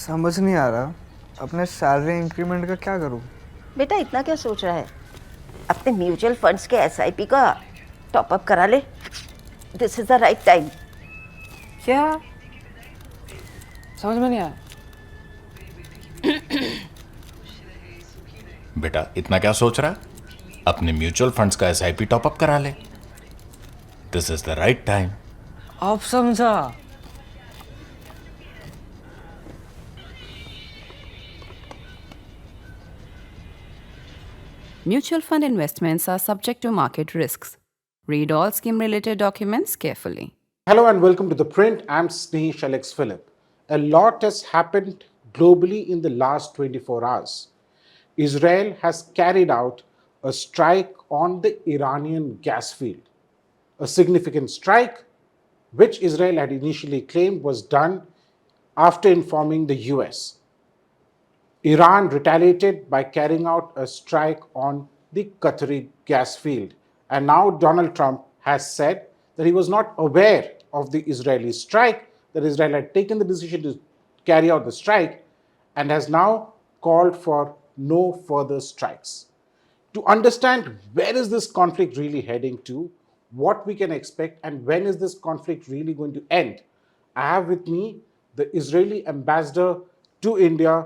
समझ नहीं आ रहा अपने सैलरी इंक्रीमेंट का क्या करूं। बेटा इतना क्या सोच रहा है? अपने म्यूचुअल फंड्स के एसआईपी का टॉपअप करा ले। This is the right time. क्या? समझ में नहीं आया। बेटा इतना क्या सोच रहा है? अपने म्यूचुअल फंड्स का एसआईपी टॉपअप करा ले। This is the right time. अब समझा। Mutual fund investments are subject to market risks. Read all scheme related documents carefully. Hello and welcome to The Print. I'm Snehesh Alex Philip. A lot has happened globally in the last 24 hours. Israel has carried out a strike on the Iranian gas field. A significant strike, which Israel had initially claimed was done after informing the US. Iran retaliated by carrying out a strike on the Qatari gas field. And now Donald Trump has said that he was not aware of the Israeli strike, that Israel had taken the decision to carry out the strike, and has now called for no further strikes. To understand where is this conflict really heading to, what we can expect, and when is this conflict really going to end, I have with me the Israeli ambassador to India,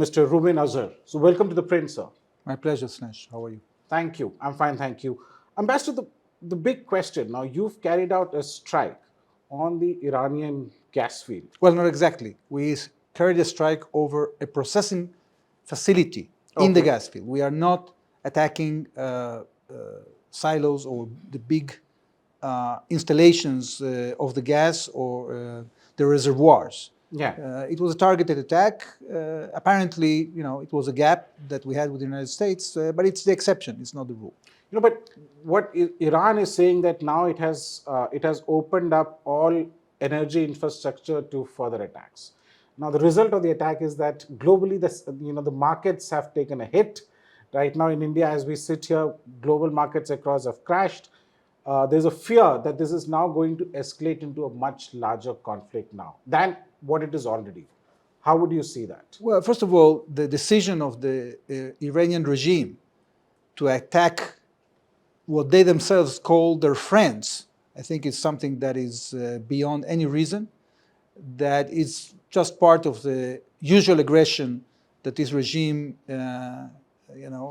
Mr. Reuven Azar. So welcome to The Print, sir. My pleasure, Snehesh. How are you? Thank you. I'm fine, thank you. Ambassador, the big question now, you've carried out a strike on the Iranian gas field. Well, not exactly. We carried a strike over a processing facility in the gas field. We are not attacking silos or the big installations of the gas or the reservoirs. Yeah. It was a targeted attack. Apparently, it was a gap that we had with the United States, but it's the exception. It's not the rule. But what Iran is saying that now it has opened up all energy infrastructure to further attacks. Now the result of the attack is that globally, the markets have taken a hit. Right now in India, as we sit here, global markets across have crashed. There's a fear that this is now going to escalate into a much larger conflict now than what it is already. How would you see that? Well, first of all, the decision of the Iranian regime to attack what they themselves call their friends, I think is something that is beyond any reason, that is just part of the usual aggression that this regime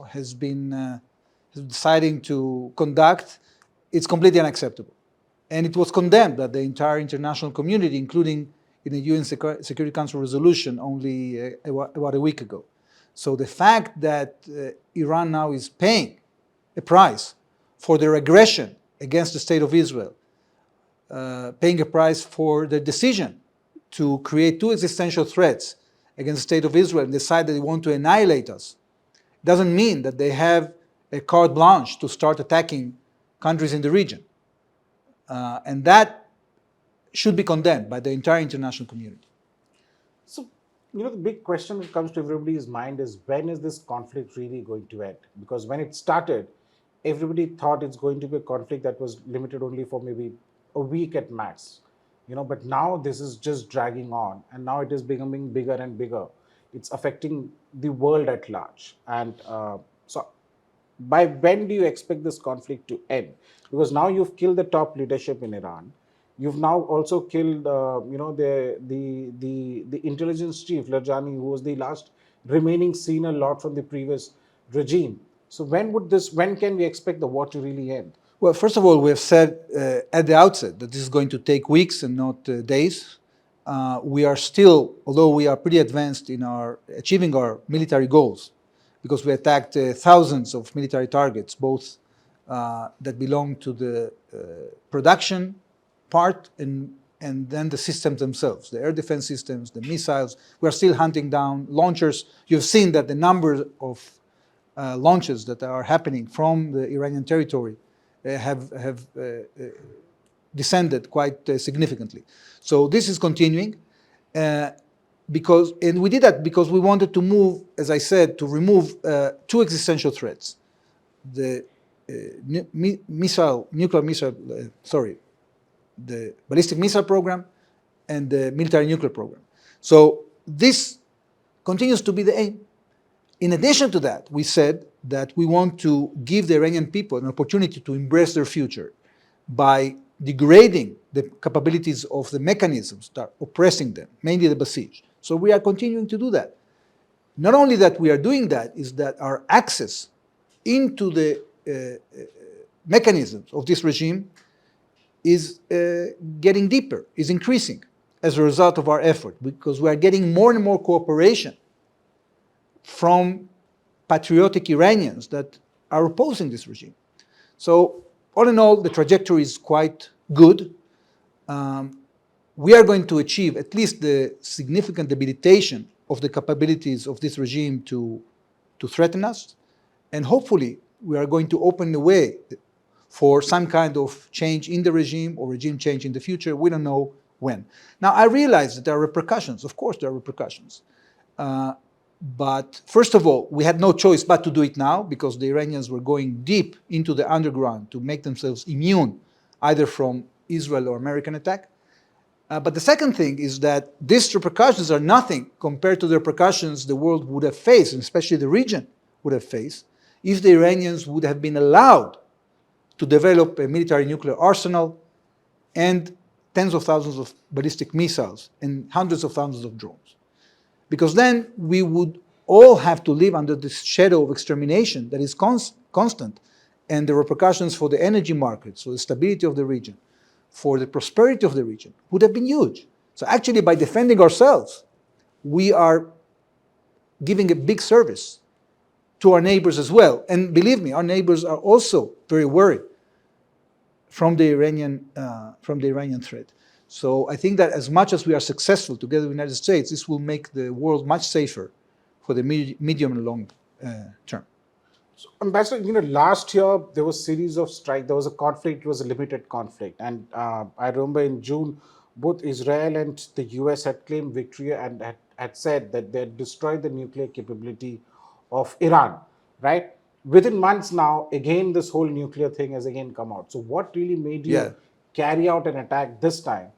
has been deciding to conduct. It's completely unacceptable. And it was condemned by the entire international community, including in the UN Security Council resolution only about a week ago. So the fact that Iran now is paying a price for their aggression against the state of Israel, paying a price for their decision to create two existential threats against the state of Israel and decide that they want to annihilate us, doesn't mean that they have a carte blanche to start attacking countries in the region. And that should be condemned by the entire international community. So, the big question that comes to everybody's mind is, when is this conflict really going to end? Because when it started, everybody thought it's going to be a conflict that was limited only for maybe a week at max. But now this is just dragging on, and now it is becoming bigger and bigger. It's affecting the world at large. And so by when do you expect this conflict to end? Because now you've killed the top leadership in Iran. You've now also killed, the intelligence chief, Lajani, who was the last remaining senior lord from the previous regime. So when can we expect the war to really end? Well, first of all, we have said at the outset that this is going to take weeks and not days. We are still, although we are pretty advanced in achieving our military goals, because we attacked thousands of military targets, both that belong to the production part and then the systems themselves, the air defense systems, the missiles. We are still hunting down launchers. You've seen that the number of launches that are happening from the Iranian territory have descended quite significantly. So this is continuing. And we did that because we wanted to move, as I said, to remove two existential threats: the the ballistic missile program and the military nuclear program. So this continues to be the aim. In addition to that, we said that we want to give the Iranian people an opportunity to embrace their future by degrading the capabilities of the mechanisms that are oppressing them, mainly the Basij. So we are continuing to do that. Not only that we are doing that, is that our access into the mechanisms of this regime is getting deeper, is increasing as a result of our effort, because we are getting more and more cooperation from patriotic Iranians that are opposing this regime. So all in all, the trajectory is quite good. We are going to achieve at least the significant debilitation of the capabilities of this regime to threaten us. And hopefully, we are going to open the way for some kind of change in the regime or regime change in the future. We don't know when. Now, I realize that there are repercussions. Of course, there are repercussions. But first of all, we had no choice but to do it now because the Iranians were going deep into the underground to make themselves immune either from Israel or American attack. But the second thing is that these repercussions are nothing compared to the repercussions the world would have faced, and especially the region would have faced, if the Iranians would have been allowed to develop a military nuclear arsenal and tens of thousands of ballistic missiles and hundreds of thousands of drones. Because then we would all have to live under this shadow of extermination that is constant, and the repercussions for the energy markets, for the stability of the region, for the prosperity of the region would have been huge. So actually, by defending ourselves, we are giving a big service to our neighbors as well. And believe me, our neighbors are also very worried from the Iranian threat. So I think that as much as we are successful together with the United States, this will make the world much safer for the medium and long term. So, Ambassador, last year there was a series of strikes. There was a conflict. It was a limited conflict, and I remember in June, both Israel and the US had claimed victory and had said that they had destroyed the nuclear capability of Iran. Right? Within months now, again this whole nuclear thing has again come out. So, what really made you carry out an attack this time,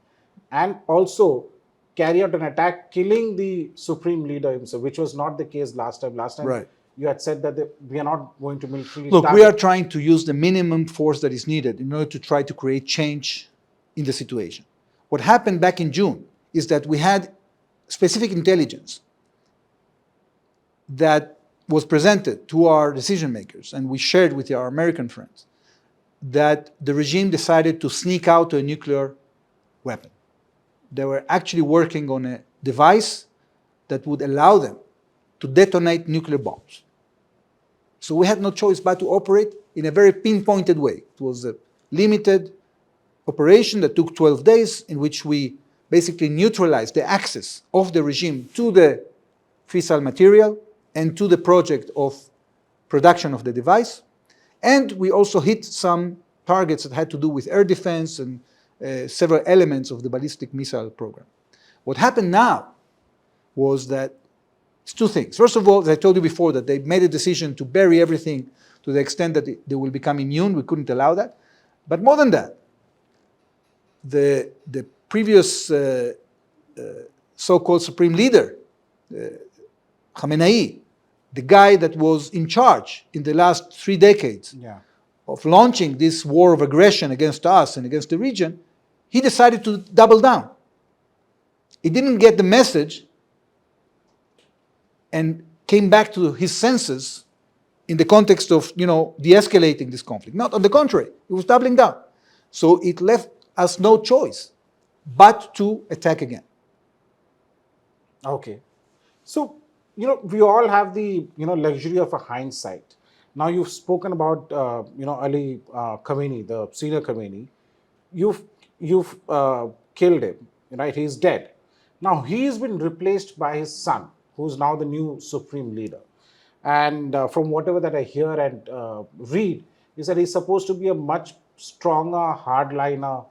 and also carry out an attack killing the supreme leader himself, which was not the case last time. Last time, right. You had said that we are not going to militarily Look, target. we are trying to use the minimum force that is needed in order to try to create change in the situation. What happened back in June is that we had specific intelligence that was presented to our decision makers, and we shared with our American friends, that the regime decided to sneak out a nuclear weapon. They were actually working on a device that would allow them to detonate nuclear bombs. So we had no choice but to operate in a very pinpointed way. It was a limited operation that took 12 days, in which we basically neutralized the access of the regime to the fissile material and to the project of production of the device. And we also hit some targets that had to do with air defense and several elements of the ballistic missile program. What happened now was that it's two things. First of all, as I told you before, that they made a decision to bury everything to the extent that they will become immune. We couldn't allow that. But more than that, the previous so-called supreme leader, Khamenei, the guy that was in charge in the last 3 decades of launching this war of aggression against us and against the region, he decided to double down. He didn't get the message and came back to his senses in the context of, de-escalating this conflict. Not on the contrary, he was doubling down. So it left us no choice but to attack again. Okay. So, we all have the, luxury of a hindsight. Now, you've spoken about, Ali Khamenei, the senior Khamenei. You've killed him, right? He's dead. Now, he's been replaced by his son, who's now the new supreme leader. And from whatever that I hear and read, is that he's supposed to be a much stronger hardliner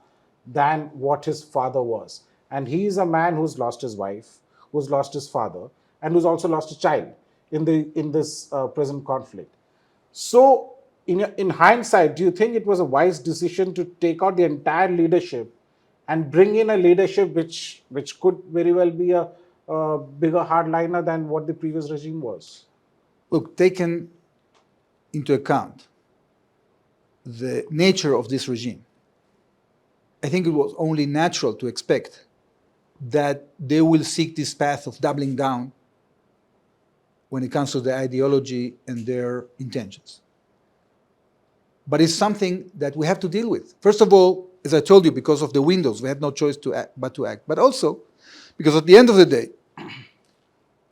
than what his father was. And he's a man who's lost his wife, who's lost his father, and who's also lost a child in this present conflict. So, in hindsight, do you think it was a wise decision to take out the entire leadership and bring in a leadership which could very well be a bigger hardliner than what the previous regime was? Look, taken into account the nature of this regime, I think it was only natural to expect that they will seek this path of doubling down when it comes to their ideology and their intentions. But it's something that we have to deal with. First of all, as I told you, because of the windows, we had no choice but to act. But also, because at the end of the day,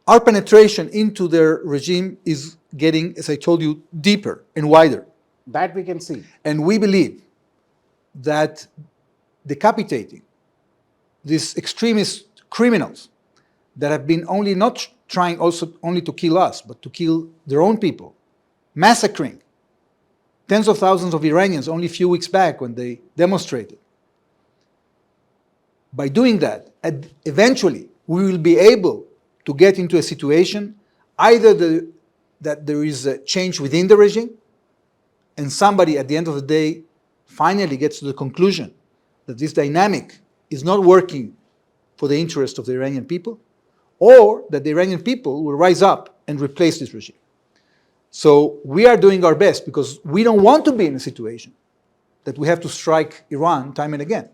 our penetration into their regime is getting, as I told you, deeper and wider. That we can see. And we believe that decapitating these extremist criminals that have been only not trying also only to kill us, but to kill their own people, massacring tens of thousands of Iranians only a few weeks back when they demonstrated. By doing that, eventually we will be able to get into a situation either that there is a change within the regime and somebody at the end of the day finally gets to the conclusion that this dynamic is not working for the interest of the Iranian people, or that the Iranian people will rise up and replace this regime. So we are doing our best because we don't want to be in a situation that we have to strike Iran time and again.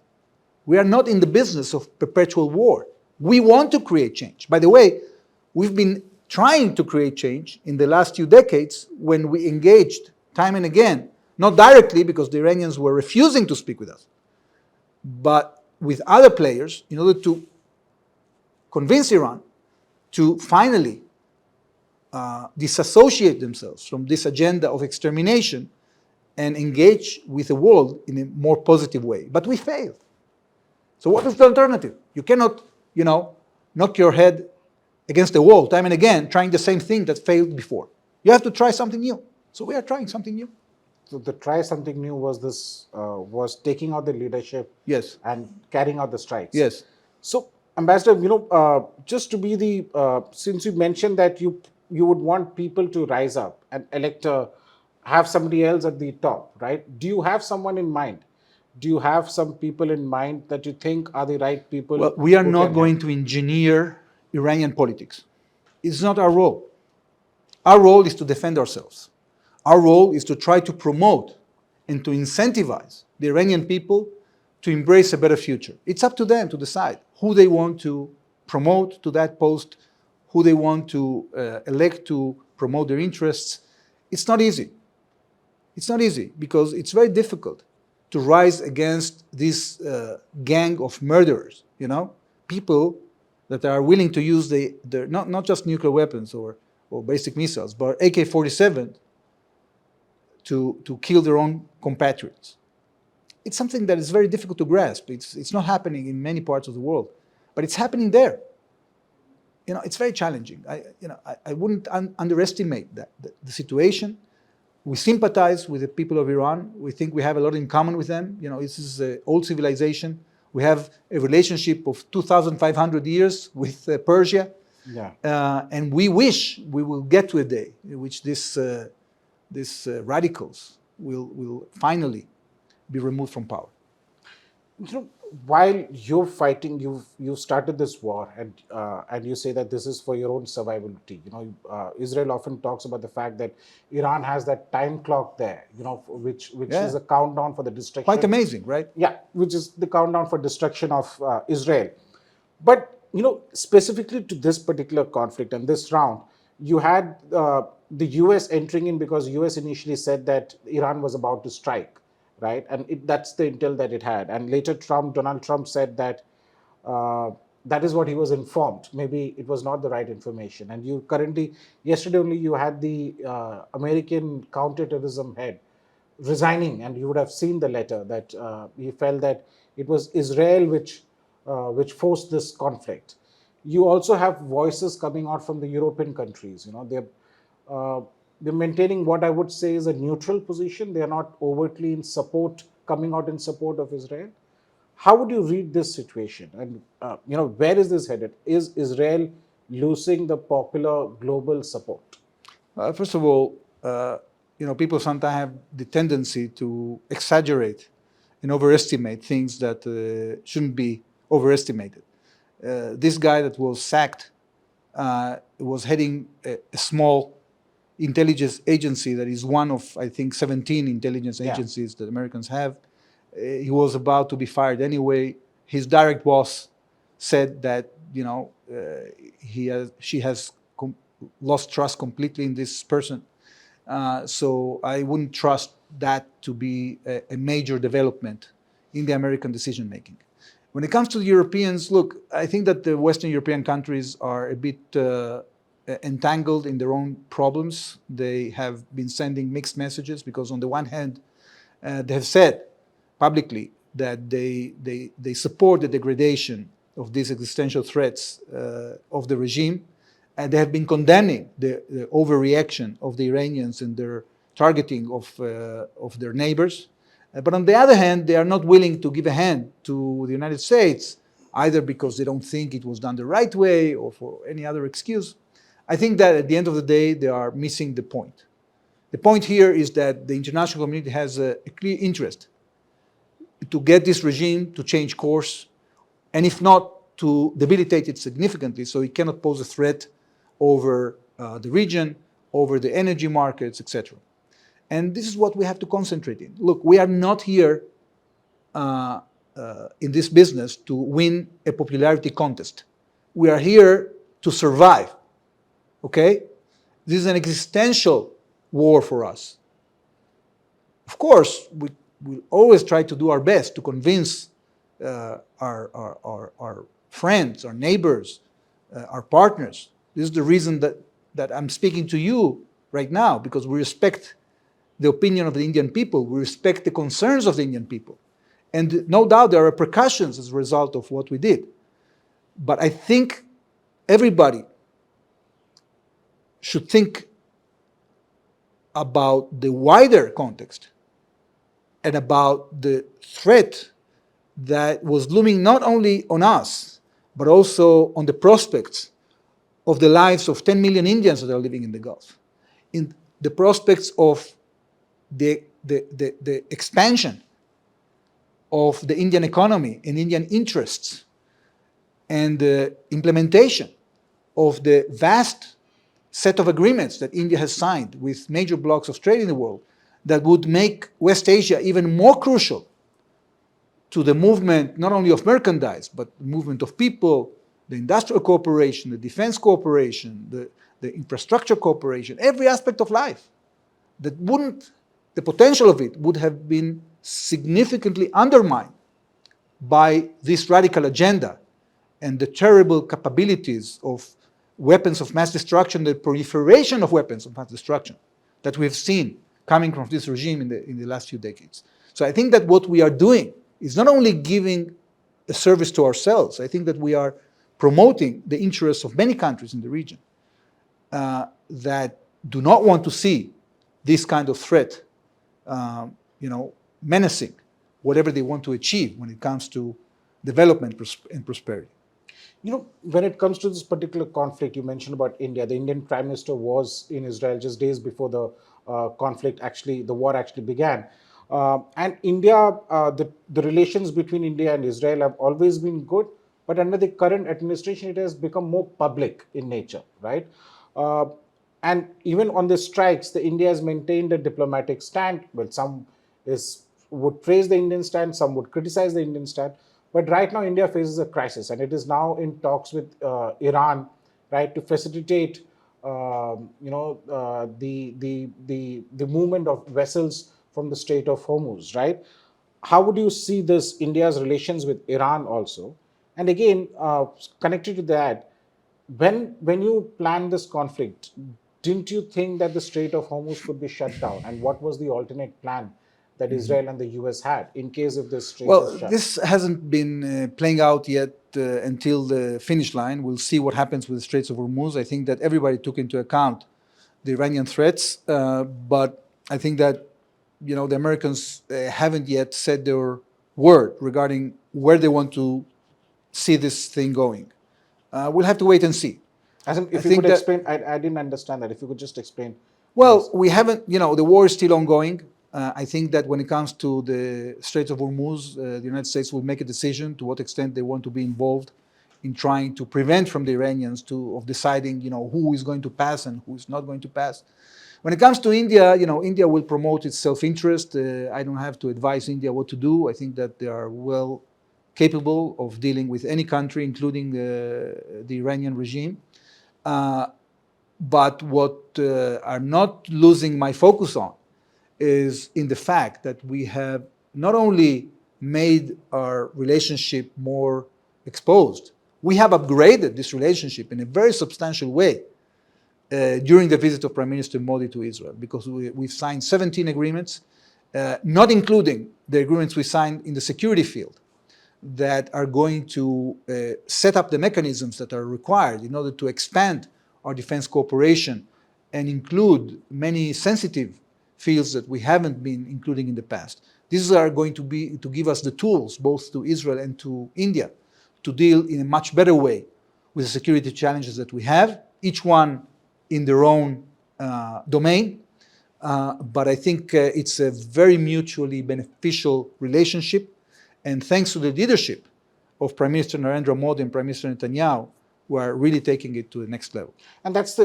We are not in the business of perpetual war. We want to create change. By the way, we've been trying to create change in the last few decades when we engaged time and again, not directly because the Iranians were refusing to speak with us, but with other players in order to convince Iran to finally disassociate themselves from this agenda of extermination and engage with the world in a more positive way. But we failed. So what is the alternative? You cannot, knock your head against the wall time and again, trying the same thing that failed before. You have to try something new. So we are trying something new. So the try something new was this was taking out the leadership, Yes. and carrying out the strikes. Yes. So, Ambassador, just to be the since you mentioned that you would want people to rise up and have somebody else at the top, right? Do you have someone in mind? Do you have some people in mind that you think are the right people? Well, we are who not can going help? to engineer Iranian politics. It's not our role. Our role is to defend ourselves. Our role is to try to promote and to incentivize the Iranian people to embrace a better future. It's up to them to decide who they want to promote to that post, who they want to elect to promote their interests. It's not easy. It's not easy because it's very difficult to rise against this gang of murderers, people that are willing to use their not just nuclear weapons or basic missiles, but AK-47 to kill their own compatriots. It's something that is very difficult to grasp. It's not happening in many parts of the world, but it's happening there. It's very challenging. I wouldn't underestimate the situation. We sympathize with the people of Iran. We think we have a lot in common with them. This is an old civilization. We have a relationship of 2,500 years with Persia. Yeah. And we wish we will get to a day in which these radicals will finally be removed from power. While you're fighting, you started this war, and you say that this is for your own survivability. Israel often talks about the fact that Iran has that time clock there, which Yeah. is a countdown for the destruction. Quite amazing, right? Yeah, which is the countdown for destruction of Israel. But specifically to this particular conflict and this round, you had the US entering in because US initially said that Iran was about to strike, right? And that's the intel that it had. And later Donald Trump said that that is what he was informed. Maybe it was not the right information. And yesterday only, you had the American counterterrorism head resigning, and you would have seen the letter that he felt that it was Israel which forced this conflict. You also have voices coming out from the European countries. They're maintaining what I would say is a neutral position. They are not overtly coming out in support of Israel. How would you read this situation? And where is this headed? Is Israel losing the popular global support? First of all, people sometimes have the tendency to exaggerate and overestimate things that shouldn't be overestimated. This guy that was sacked was heading a small intelligence agency that is one of, I think, 17 intelligence agencies that Americans have. He was about to be fired anyway. His direct boss said that, she has lost trust completely in this person. So I wouldn't trust that to be a major development in the American decision making. When it comes to the Europeans, look, I think that the Western European countries are a bit entangled in their own problems. They have been sending mixed messages because on the one hand, they have said publicly that they support the degradation of these existential threats of the regime, and they have been condemning the overreaction of the Iranians and their targeting of their neighbors. But on the other hand, they are not willing to give a hand to the United States, either because they don't think it was done the right way or for any other excuse. I think that at the end of the day, they are missing the point. The point here is that the international community has a clear interest to get this regime to change course, and if not, to debilitate it significantly so it cannot pose a threat over the region, over the energy markets, etc. And this is what we have to concentrate in. Look, we are not here in this business to win a popularity contest. We are here to survive, okay? This is an existential war for us. Of course, we will always try to do our best to convince our friends, our neighbors, our partners. This is the reason that I'm speaking to you right now, because we respect the opinion of the Indian people, we respect the concerns of the Indian people. And no doubt there are repercussions as a result of what we did. But I think everybody should think about the wider context and about the threat that was looming not only on us, but also on the prospects of the lives of 10 million Indians that are living in the Gulf, in the prospects of the expansion of the Indian economy and Indian interests, and the implementation of the vast set of agreements that India has signed with major blocs of trade in the world that would make West Asia even more crucial to the movement, not only of merchandise, but the movement of people, the industrial cooperation, the defense cooperation, the infrastructure cooperation, every aspect of life. That wouldn't, the potential of it would have been significantly undermined by this radical agenda and the terrible capabilities of weapons of mass destruction, the proliferation of weapons of mass destruction that we've seen coming from this regime in the last few decades. So I think that what we are doing is not only giving a service to ourselves, I think that we are promoting the interests of many countries in the region that do not want to see this kind of threat, menacing whatever they want to achieve when it comes to development and prosperity. When it comes to this particular conflict, you mentioned about India. The Indian Prime Minister was in Israel just days before the the war actually began. And India, the relations between India and Israel have always been good, but under the current administration, it has become more public in nature, right? And even on the strikes, India has maintained a diplomatic stand. Well, some would praise the Indian stand, some would criticize the Indian stand. But right now, India faces a crisis, and it is now in talks with Iran, right, to facilitate, the movement of vessels from the Strait of Hormuz, right? How would you see this India's relations with Iran also? And again, connected to that, when you planned this conflict, didn't you think that the Strait of Hormuz could be shut down? And what was the alternate plan that Israel and the US had in case if this strait is shut? This hasn't been playing out yet until the finish line. We'll see what happens with the Straits of Hormuz. I think that everybody took into account the Iranian threats, but I think that the Americans haven't yet said their word regarding where they want to see this thing going. We'll have to wait and see. If you could explain, I didn't understand that. If you could just explain. Well, we haven't, the war is still ongoing. I think that when it comes to the Straits of Hormuz, the United States will make a decision to what extent they want to be involved in trying to prevent from the Iranians of deciding, who is going to pass and who is not going to pass. When it comes to India, India will promote its self-interest. I don't have to advise India what to do. I think that they are well capable of dealing with any country, including the Iranian regime. But what I'm not losing my focus on is in the fact that we have not only made our relationship more exposed, we have upgraded this relationship in a very substantial way during the visit of Prime Minister Modi to Israel, because we've signed 17 agreements, not including the agreements we signed in the security field, that are going to set up the mechanisms that are required in order to expand our defense cooperation and include many sensitive fields that we haven't been including in the past. These are going to give us the tools, both to Israel and to India, to deal in a much better way with the security challenges that we have, each one in their own domain. But I think it's a very mutually beneficial relationship. And thanks to the leadership of Prime Minister Narendra Modi and Prime Minister Netanyahu, who are really taking it to the next level. And that's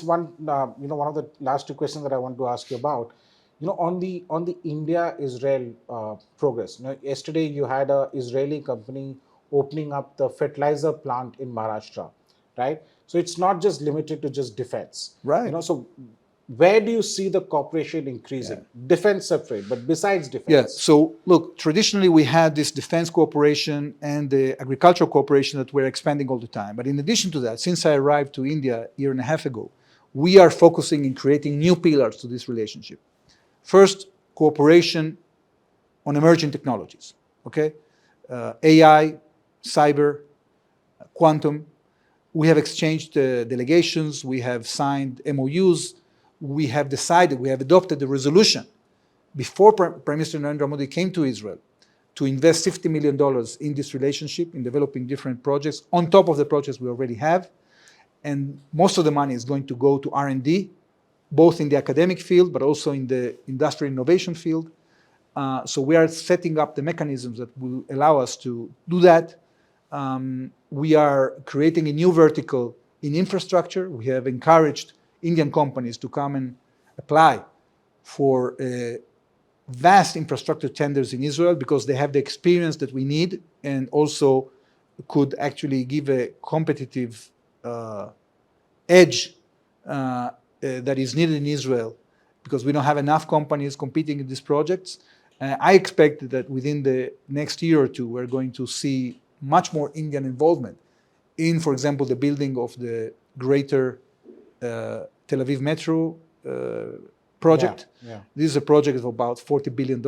one one of the last two questions that I want to ask you about. On the India-Israel progress. Yesterday you had a Israeli company opening up the fertilizer plant in Maharashtra, right? So it's not just limited to just defense, right? So where do you see the cooperation increasing? Yeah. Defense separate, but besides defense. Yeah. So look, traditionally we had this defense cooperation and the agricultural cooperation that we're expanding all the time. But in addition to that, since I arrived to India a year and a half ago, we are focusing in creating new pillars to this relationship. First, cooperation on emerging technologies, okay? AI, cyber, quantum. We have exchanged delegations, we have signed MOUs, we have adopted the resolution before Prime Minister Narendra Modi came to Israel to invest $50 million in this relationship, in developing different projects, on top of the projects we already have. And most of the money is going to go to R&D, both in the academic field, but also in the industrial innovation field. So we are setting up the mechanisms that will allow us to do that. We are creating a new vertical in infrastructure. We have encouraged Indian companies to come and apply for vast infrastructure tenders in Israel because they have the experience that we need and also could actually give a competitive edge that is needed in Israel because we don't have enough companies competing in these projects. I expect that within the next year or two, we're going to see much more Indian involvement in, for example, the building of the greater Tel Aviv Metro project. Yeah. This is a project of about $40 billion.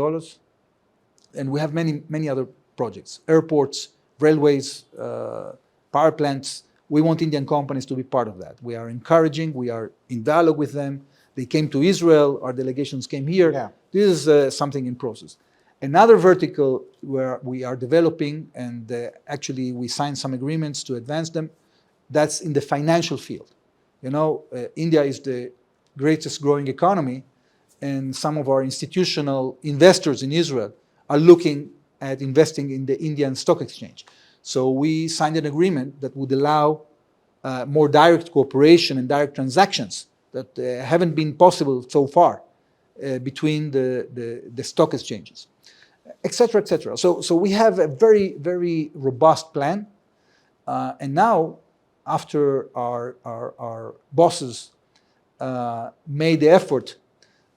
And we have many other projects, airports, railways, power plants. We want Indian companies to be part of that. We are encouraging, we are in dialogue with them. They came to Israel, our delegations came here. Yeah. This is something in process. Another vertical where we are developing, and actually we signed some agreements to advance them, that's in the financial field. India is the greatest growing economy, and some of our institutional investors in Israel are looking at investing in the Indian stock exchange. So we signed an agreement that would allow more direct cooperation and direct transactions that haven't been possible so far between the stock exchanges, et cetera, et cetera. So we have a very, very robust plan. And now, after our bosses made the effort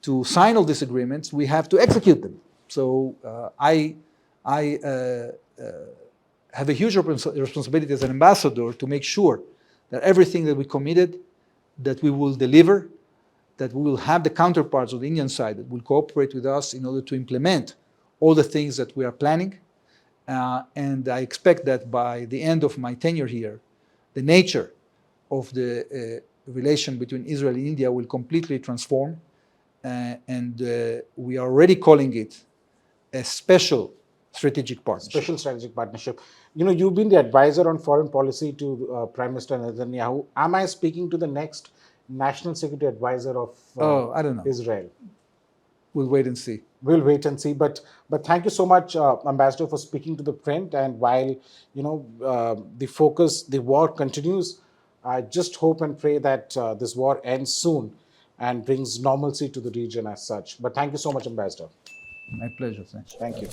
to sign all these agreements, we have to execute them. So I have a huge responsibility as an ambassador to make sure that everything that we committed, that we will deliver, that we will have the counterparts on the Indian side that will cooperate with us in order to implement all the things that we are planning. And I expect that by the end of my tenure here, the nature of the relation between Israel and India will completely transform. And we are already calling it a special strategic partnership. Special strategic partnership. You've been the advisor on foreign policy to Prime Minister Netanyahu. Am I speaking to the next national security advisor of I don't know. Israel? We'll wait and see. we'll wait and see. But thank you so much, Ambassador, for speaking to the print. And while the war continues, I just hope and pray that this war ends soon and brings normalcy to the region as such. But thank you so much, Ambassador. My pleasure. Thanks. Thank you.